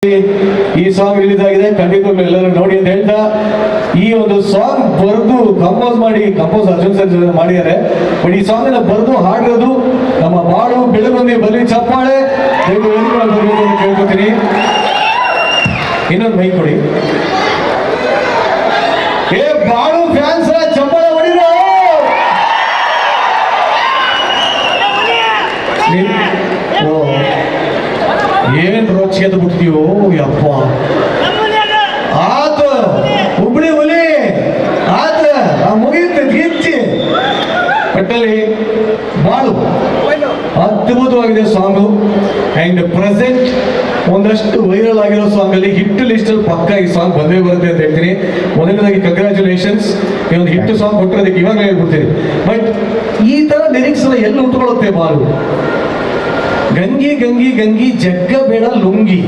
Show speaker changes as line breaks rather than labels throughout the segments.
ಈ song release ಆಗಿದೆ, ಖಂಡಿತವಾಗ್ಲೂ ಎಲ್ಲರೂ ನೋಡಿ ಅಂತ ಹೇಳ್ತಾ, ಈ ಒಂದು ಸಾಂಗ್ ಬರೆದು ಕಂಪೋಸ್ ಅರ್ಜುನ್ ಸರ್ ಮಾಡಿದ್ದಾರೆ. ಬಟ್ ಈ ಸಾಂಗ್ ಅನ್ನ ಬರೆದು ಹಾಡಿರೋದು ನಮ್ಮ ಬಾಳು ಬೆಳಗುಂದಿ ಬಲಿ ಚಪ್ಪಾಳೆ ಕೇಳ್ಕೊತೀನಿ. ಇನ್ನೊಂದು ಮೈಕ್ ಕೊಡಿ. ಏ ಬಾಳು ಫ್ಯಾನ್ಸ್ ಚಪ್ಪಾಳೆ ಹೊಡಿರೋ. ಏನ್ ರೋಚಿಗೆ ಬಿಡ್ತೀವೋ ಯಪ್ಪ. ಆತ ಹುಬ್ಳಿ ಹುಲಿ ಆತ ಮುಗಿಯುತ್ತೆ ಗಿಚ್ಚಿ ಒಟ್ಟಲ್ಲಿ ಬಾಳು ಅದ್ಭುತವಾಗಿದೆ ಸಾಂಗು. ಅಂಡ್ ಪ್ರೆಸೆಂಟ್ ಒಂದಷ್ಟು ವೈರಲ್ ಆಗಿರೋ ಸಾಂಗ್ ಅಲ್ಲಿ ಹಿಟ್ ಲಿಸ್ಟ್ ಅಲ್ಲಿ ಪಕ್ಕ ಈ ಸಾಂಗ್ ಬಂದೇ ಬರುತ್ತೆ ಅಂತ ಹೇಳ್ತೀನಿ. ಮೊದಲನೇದಾಗಿ ಕಂಗ್ರ್ಯಾಚುಲೇಷನ್ಸ್, ಈ ಒಂದು ಹಿಟ್ ಸಾಂಗ್ ಕೊಟ್ಟಿರೋದಕ್ಕೆ ಇವಾಗಲೇ ಹೇಳ್ಬಿಡ್ತೀನಿ. ಬಟ್ ಈ ತರ ಲಿರಿಕ್ಸ್ ಎಲ್ಲ ಎಲ್ಲಿ ಉಟ್ಕೊಳ್ಳುತ್ತೆ ಬಾಳು? ಗಂಗಿ ಗಂಗಿ ಗಂಗಿ ಜಗ್ಗ ಬೇಡ ಲುಂಗಿ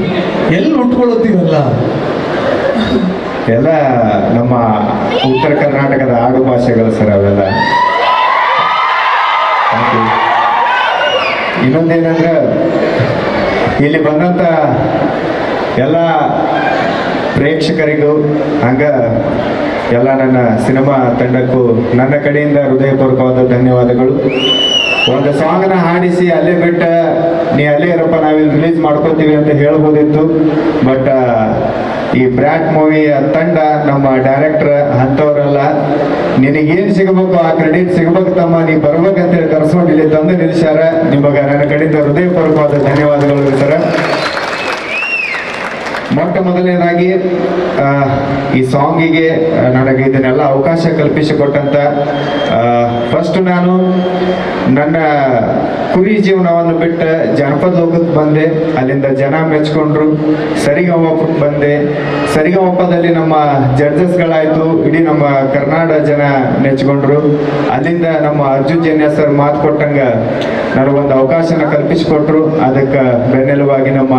ಎಲ್ಲಿ ಉಟ್ಕೊಳ್ಳುತ್ತೀವಲ್ಲ
ಎಲ್ಲ ನಮ್ಮ ಉತ್ತರ ಕರ್ನಾಟಕದ ಆಡು ಭಾಷೆಗಳು ಸರ್ ಅವೆಲ್ಲ. ಇನ್ನೊಂದೇನಂದ್ರೆ ಇಲ್ಲಿ ಬಂದಂತ ಎಲ್ಲ ಪ್ರೇಕ್ಷಕರಿಗೂ ಹಂಗ ಎಲ್ಲ ನನ್ನ ಸಿನಿಮಾ ತಂಡಕ್ಕೂ ನನ್ನ ಕಡೆಯಿಂದ ಹೃದಯಪೂರ್ವಕವಾದ ಧನ್ಯವಾದಗಳು. ಒಂದು ಸಾಂಗ್ನ ಹಾಡಿಸಿ ಅಲ್ಲೇ ಬಿಟ್ಟ ನೀ ಅಲ್ಲೇ ಇರಪ್ಪ ನಾವಿಲ್ಲಿ ರಿಲೀಸ್ ಮಾಡ್ಕೋತೀವಿ ಅಂತ ಹೇಳ್ಬೋದಿತ್ತು. ಬಟ್ ಈ ಬ್ರ್ಯಾಟ್ ಮೂವಿ ತಂಡ ನಮ್ಮ ಡೈರೆಕ್ಟರ್ ಅಂಥವ್ರಲ್ಲ, ನಿನಗೇನು ಸಿಗಬೇಕು ಆ ಕ್ರೆಡಿಟ್ ಸಿಗಬೇಕು ತಮ್ಮ, ನೀ ಬರ್ಬೇಕಂತೇಳಿ ಕರ್ಸ್ಕೊಂಡು ಇಲ್ಲಿ ತಂದು ನಿಲ್ಲಿಸ್ಯಾರ. ನಿಮಗೆ ನನ್ನ ಕಡೆಯಿಂದ ಹೃದಯಪೂರ್ವಕವಾದ ಧನ್ಯವಾದಗಳು ಸರ್. ಮೊಟ್ಟ ಮೊದಲನೇದಾಗಿ ಈ ಸಾಂಗಿಗೆ ನನಗೆ ಇದನ್ನೆಲ್ಲ ಅವಕಾಶ ಕಲ್ಪಿಸಿಕೊಟ್ಟಂತ ಫಸ್ಟ್ ನಾನು ನನ್ನ ಕುರಿ ಜೀವನವನ್ನು ಬಿಟ್ಟು ಜನಪದ ಲೋಕಕ್ಕೆ ಬಂದೆ. ಅಲ್ಲಿಂದ ಜನ ಮೆಚ್ಕೊಂಡ್ರು. ಸರಿಗಮಪಕ್ಕೆ ಬಂದೆ. ಸರಿಗಮಪದಲ್ಲಿ ನಮ್ಮ ಜಡ್ಜಸ್ಗಳಾಯ್ತು, ಇಡೀ ನಮ್ಮ ಕರ್ನಾಟಕ ಜನ ನೆಚ್ಕೊಂಡ್ರು. ಅಲ್ಲಿಂದ ನಮ್ಮ ಅರ್ಜುನ್ ಜನ್ಯ ಸರ್ ಮಾತು ಕೊಟ್ಟಂಗ ನನಗೊಂದು ಅವಕಾಶನ ಕಲ್ಪಿಸಿಕೊಟ್ರು. ಅದಕ್ಕೆ ಬೆನ್ನೆಲುವಾಗಿ ನಮ್ಮ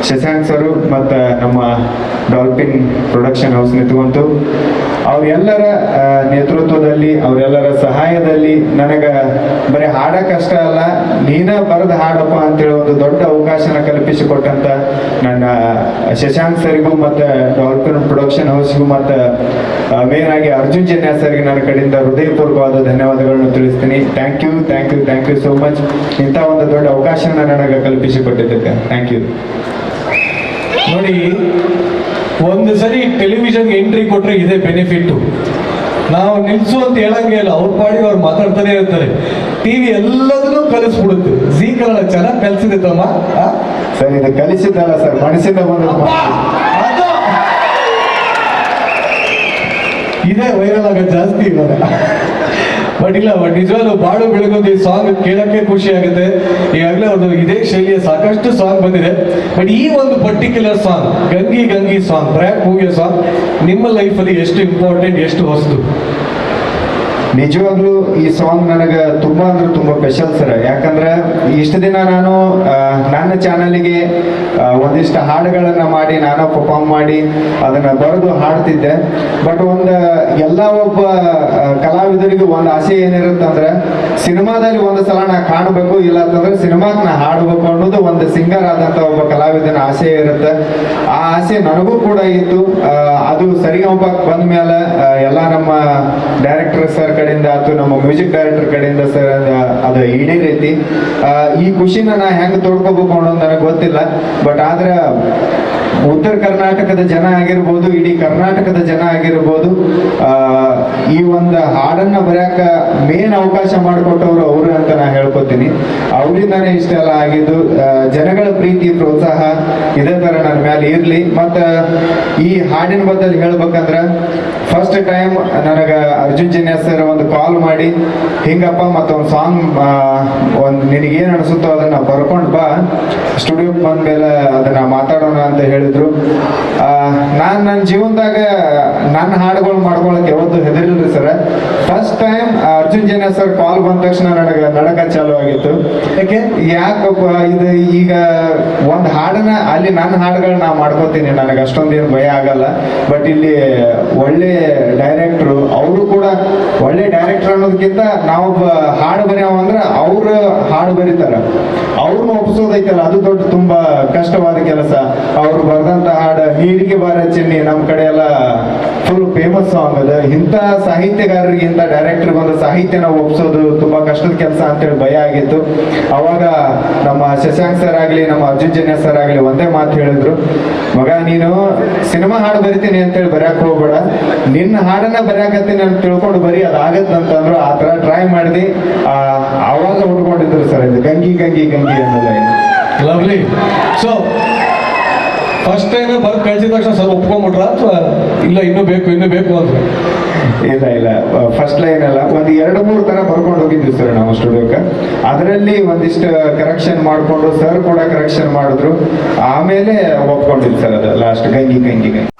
ಶಶಾಂಕ್ ಸರು ಮತ್ತು ನಮ್ಮ ಡಾಲ್ಫಿನ್ ಪ್ರೊಡಕ್ಷನ್ ಹೌಸ್ ನಿಂತ್ಕೊಂತು. ಅವರೆಲ್ಲರ ನೇತೃತ್ವದಲ್ಲಿ, ಅವರೆಲ್ಲರ ಸಹಾಯದಲ್ಲಿ ನನಗೆ ಬರೀ ಹಾಡಕ್ಕಷ್ಟ ಅಲ್ಲ, ನೀನ ಬರೆದು ಹಾಡಪ್ಪ ಅಂತೇಳಿ ಒಂದು ದೊಡ್ಡ ಅವಕಾಶನ ಕಲ್ಪಿಸಿಕೊಟ್ಟಂತ ನನ್ನ ಶಶಾಂಕ್ ಸರಿಗೂ ಮತ್ತು ಡಾಲ್ಫಿನ್ ಪ್ರೊಡಕ್ಷನ್ ಹೌಸ್ಗೂ ಮತ್ತು ಮೇನ್ ಆಗಿ ಅರ್ಜುನ್ ಜನ್ಯ ಸರ್ಗೆ ನನ್ನ ಕಡೆಯಿಂದ ಹೃದಯಪೂರ್ವಕವಾದ ಧನ್ಯವಾದಗಳನ್ನು ತಿಳಿಸ್ತೀನಿ. Thank you so much. ಇಂಥ ಒಂದು ದೊಡ್ಡ ಅವಕಾಶನ ನನಗೆ ಕಲ್ಪಿಸಿಕೊಟ್ಟಿದ್ದಕ್ಕೆ ಥ್ಯಾಂಕ್ ಯು.
ನೋಡಿ, ಒಂದು ಸರಿ ಟೆಲಿವಿಷನ್ ಎಂಟ್ರಿ ಕೊಟ್ರೆ ಇದೇ ಬೆನಿಫಿಟ್. ನಾವು ನಿಲ್ಸು ಅಂತ ಹೇಳಂಗೆ ಇಲ್ಲ, ಅವ್ರ ಪಾಡಿಗೆ ಅವ್ರು ಮಾತಾಡ್ತಾನೆ ಇರ್ತಾರೆ. ಟಿವಿ ಎಲ್ಲದನ್ನೂ ಕಲಿಸ್ಬಿಡುತ್ತೆ. ಜೀ ಕನ್ನಡ ಚೆನ್ನಾಗಿ ಕಲಿಸಿದೆ ತಮ್ಮ.
ಸರ್ ಇದು ಕಲಿಸಿದ್ದಲ್ಲ ಸರ್, ಮನಸ್ಸಿಂದ ಬಂದ
ಇದೇ ವೈರಲ್ ಆಗೋದು ಜಾಸ್ತಿ ಇವಾಗ. ಬಟ್ ನಿಜವಾಗ್ಲೂ ಬಾಳು ಬೆಳಗುಂದಿ ಸಾಂಗ್ ಕೇಳಕ್ಕೆ ಖುಷಿ ಆಗುತ್ತೆ. ಈಗಾಗಲೇ ಅವ್ರದ್ದು ಇದೇ ಶೈಲಿಯ ಸಾಕಷ್ಟು ಸಾಂಗ್ ಬಂದಿದೆ. ಬಟ್ ಈ ಒಂದು particular song, Gangi Gangi song, ಬ್ರ್ಯಾಕ್ ಮೂವಿಯ ಸಾಂಗ್, ನಿಮ್ಮ ಲೈಫಲ್ಲಿ ಎಷ್ಟು ಇಂಪಾರ್ಟೆಂಟ್, ಎಷ್ಟು ಹೊಸದು?
ನಿಜವಾಗ್ಲೂ ಈ ಸಾಂಗ್ ನನಗೆ ತುಂಬಾ ಅಂದ್ರೆ ತುಂಬಾ ಸ್ಪೆಷಲ್ ಸರ್. ಯಾಕಂದ್ರೆ ಇಷ್ಟು ದಿನ ನಾನು ನನ್ನ ಚಾನಲ್ಗೆ ಒಂದಿಷ್ಟು ಹಾಡುಗಳನ್ನ ಮಾಡಿ ನಾನು ಪರ್ಫಾರ್ಮ್ ಮಾಡಿ ಅದನ್ನ ಬರೆದು ಹಾಡ್ತಿದ್ದೆ. ಬಟ್ ಎಲ್ಲ ಒಬ್ಬ ಕಲಾವಿದರಿಗೆ ಒಂದು ಆಸೆ ಏನಿರುತ್ತಂದ್ರೆ ಸಿನಿಮಾದಲ್ಲಿ ಒಂದು ಸಲ ನಾ ಕಾಣಬೇಕು, ಇಲ್ಲ ಅಂತಂದ್ರೆ ಸಿನಿಮಾಕ್ಕೆ ನಾ ಹಾಡಬೇಕು ಅನ್ನೋದು ಒಂದು ಸಿಂಗರ್ ಆದಂತ ಒಬ್ಬ ಕಲಾವಿದನ ಆಸೆ ಇರುತ್ತೆ. ಆ ಆಸೆ ನನಗೂ ಕೂಡ ಇತ್ತು. ಅದು ಸರಿಗಮಪಕ್ಕೆ ಬಂದ ಮೇಲೆ ಎಲ್ಲ ನಮ್ಮ ಡೈರೆಕ್ಟರ್ ಸರ್ ಕಡೆಯಿಂದ ಆಯ್ತು, ನಮ್ಮ ಮ್ಯೂಸಿಕ್ ಡೈರೆಕ್ಟರ್ ಕಡೆಯಿಂದ ಸರ್ ಅದು ಈಡೇರೈತಿ. ಈ ಖುಷಿನ ನಾ ಹೆಂಗೆ ತೋಡ್ಕೋಬೇಕು ಅನ್ನೋದು ನನಗೆ ಗೊತ್ತಿಲ್ಲ. ಬಟ್ ಆದ್ರೆ ಉತ್ತರ ಕರ್ನಾಟಕದ ಜನ ಆಗಿರ್ಬೋದು, ಇಡೀ ಕರ್ನಾಟಕದ ಜನ ಆಗಿರ್ಬೋದು, ಈ ಒಂದು ಹಾಡನ್ನ ಬರೆಯಕ ಮೇನ್ ಅವಕಾಶ ಮಾಡಿಕೊಟ್ಟವ್ರು ಅವರು ಅಂತ ನಾ ಹೇಳ್ಕೊತೀನಿ. ಅವರಿಂದಾನೇ ಇಷ್ಟೆಲ್ಲ ಆಗಿದ್ದು. ಜನಗಳ ಪ್ರೀತಿ ಪ್ರೋತ್ಸಾಹ ಇದೇ ತರ ನನ್ನ ಮೇಲೆ ಇರ್ಲಿ. ಮತ್ತ ಈ ಹಾಡಿನ ಬದಲು ಹೇಳ್ಬೇಕಂದ್ರ ಫಸ್ಟ್ ಟೈಮ್ ನನಗೆ ಅರ್ಜುನ್ ಜನ್ಯ ಸರ್ ಒಂದು ಕಾಲ್ ಮಾಡಿ, ಹಿಂಗಪ್ಪ ಮತ್ತೊಂದು ಸಾಂಗ್ ನಿನಗೇನು ಅನಿಸುತ್ತೋ ಅದನ್ನ ಬರ್ಕೊಂಡು ಬಾ, ಸ್ಟುಡಿಯೋಗೆ ಬಂದ್ಮೇಲೆ ಅದನ್ನ ಮಾತಾಡೋಣ ಅಂತ ಹೇಳಿದ್ರು. ನಾನು ನನ್ನ ಜೀವನದಾಗ ನನ್ನ ಹಾಡುಗಳು ಮಾಡ್ಕೊಳಕ್ಕೆ ಯಾವತ್ತು ಹೆದರಿಲ್ರಿ sir. First time Arjun Janya sir call ಬಂದ ತಕ್ಷಣ ನನಗೆ ನಡಕ ಚಾಲು ಆಗಿತ್ತು. ಯಾಕಪ್ಪ ಇದು ಈಗ ಒಂದು ಹಾಡು ಹಾಡನ್ನ ಅಲ್ಲಿ ನನ್ನ ಹಾಡುಗಳನ್ನ ನಾ ಮಾಡ್ಕೋತೀನಿ, ನನಗೆ ಅಷ್ಟೊಂದೇನು ಭಯ ಆಗಲ್ಲ. ಬಟ್ ಇಲ್ಲಿ ಒಳ್ಳೆ ಡೈರೆಕ್ಟ್ರು, ಅವರು ಕೂಡ ಒಳ್ಳೆ ಡೈರೆಕ್ಟರ್ ಅನ್ನೋದಕ್ಕಿಂತ ನಾವೊಬ್ಬ ಹಾಡು ಬರೆಯವ ಅಂದ್ರೆ ಅವ್ರು ಹಾಡು ಬರೀತಾರ, ಅವ್ರನ್ನ ಒಪ್ಪಿಸೋದೈತಲ್ಲ ಅದು ದೊಡ್ಡ ತುಂಬಾ ಕಷ್ಟವಾದ ಕೆಲಸ. ಅವ್ರು ಬರೆದಂತ ಹಾಡು ನೀರಿಗೆ ಬಾರ ಚಿನ್ನಿ ನಮ್ಮ ಕಡೆ ಎಲ್ಲ ಫುಲ್ ಫೇಮಸ್ ಸಾಂಗ್ ಅದ. ಇಂಥ ಸಾಹಿತ್ಯಗಾರರಿಗೆ, ಇಂಥ ಡೈರೆಕ್ಟರ್ಗೆ ಒಂದು ಸಾಹಿತ್ಯನ ಒಪ್ಸೋದು ತುಂಬಾ ಕಷ್ಟದ ಕೆಲಸ ಅಂತೇಳಿ ಭಯ ಆಗಿತ್ತು. ಅವಾಗ ನಮ್ಮ ಶಶಾಂಕ್ ಸರ್ ಆಗ್ಲಿ, ನಮ್ಮ ಅರ್ಜುನ್ ಜನ್ಯ ಸರ್ ಆಗ್ಲಿ ಒಂದೇ ಮಾತು ಹೇಳಿದ್ರು, ಮಗ ನೀನು ಸಿನಿಮಾ ಹಾಡು ಬರಿತೀನಿ ಅಂತೇಳಿ ಬರೆಯಕ್ ಹೋಗ್ಬೇಡ, ನಿನ್ನ ಹಾಡನ್ನ ಬರೆಯಕತ್ತೀನಿ ಅಂತ ತಿಳ್ಕೊಂಡು ಬರೀ ಅದಾಗತ್ತಂತಂದ್ರು. ಆ ತರ ಟ್ರೈ ಮಾಡಿದೆ. ಆವಾಗ ಹುಡ್ಕೊಂಡಿದ್ರು ಸರ್ ಇದು ಗಂಗಿ ಗಂಗಿ ಗಂಗಿ ಅನ್ನೋದು.
ಲವ್ಲಿ. ಸೊ ಫಸ್ಟ್ ಟೈಮ್ ಬರ್ದು ಕಳ್ಸಿದ ತಕ್ಷಣ ಸರ್ ಒಪ್ಕೊಂಡ್ಬಿಟ್ರ ಅಥವಾ ಇಲ್ಲ ಇನ್ನೂ ಬೇಕು ಅಂದ್ರೆ?
ಇಲ್ಲ ಫಸ್ಟ್ ಲೈನ್ ಅಲ್ಲ, ಒಂದು 2-3 ತರ ಬರ್ಕೊಂಡು ಹೋಗಿದ್ವಿ ಸರ್ ನಾವು ಸ್ಟುಡಿಯೋಕ್ಕೆ. ಅದರಲ್ಲಿ ಒಂದಿಷ್ಟು ಕರೆಕ್ಷನ್ ಮಾಡಿಕೊಂಡು ಸರ್ ಕೂಡ ಕರೆಕ್ಷನ್ ಮಾಡಿದ್ರು, ಆಮೇಲೆ ಒಪ್ಕೊಂಡಿದ್ದು ಸರ್ ಅದು ಲಾಸ್ಟ್ ಗಂಗಿ ಗಂಗಿ ಗಂಗಿ.